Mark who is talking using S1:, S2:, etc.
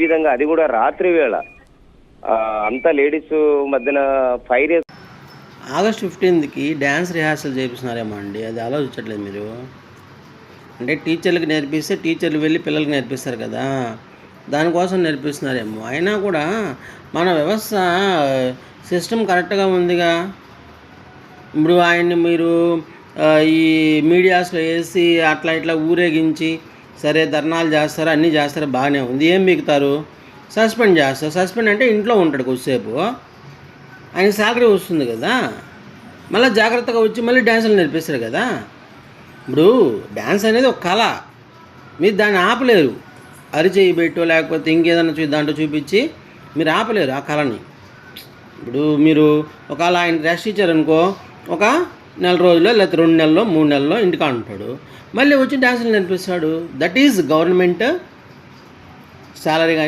S1: విధంగా అది కూడా రాత్రి వేళ అంతా లేడీస్ మధ్యన ఫైర్.
S2: ఆగస్ట్ 15కి డ్యాన్స్ రిహార్సల్ చేపిస్తున్నారేమో అండి, అది ఆలోచించట్లేదు మీరు? అంటే టీచర్లకు నేర్పిస్తే టీచర్లు వెళ్ళి పిల్లలకి నేర్పిస్తారు కదా, దానికోసం నేర్పిస్తున్నారేమో. అయినా కూడా మన వ్యవస్థ సిస్టమ్ కరెక్ట్గా ఉందిగా. ఇప్పుడు ఆయన్ని మీరు ఈ మీడియాస్లో వేసి అట్లా ఇట్లా ఊరేగించి సరే ధర్నాలు చేస్తారు, అన్నీ చేస్తారు, బాగానే ఉంది. ఏం మిగుతారు? సస్పెండ్ చేస్తారు. సస్పెండ్ అంటే ఇంట్లో ఉంటాడు కొద్దిసేపు, ఆయన శాలరీ వస్తుంది కదా, మళ్ళీ జాగ్రత్తగా వచ్చి మళ్ళీ డ్యాన్సులు నేర్పిస్తారు కదా. ఇప్పుడు డ్యాన్స్ అనేది ఒక కళ, మీరు దాన్ని ఆపలేరు. అరిచేయి పెట్టో లేకపోతే ఇంకేదన్నా దాంట్లో చూపించి మీరు ఆపలేరు ఆ కళని. ఇప్పుడు మీరు ఒకవేళ ఆయన రెస్ట్ ఇచ్చారనుకో, ఒక నెల రోజుల్లో లేకపోతే 2 నెలల్లో 3 నెలల్లో ఇంటికాడ ఉంటాడు, మళ్ళీ వచ్చి డ్యాన్సులు నేర్పిస్తాడు. That is government salary. కానీ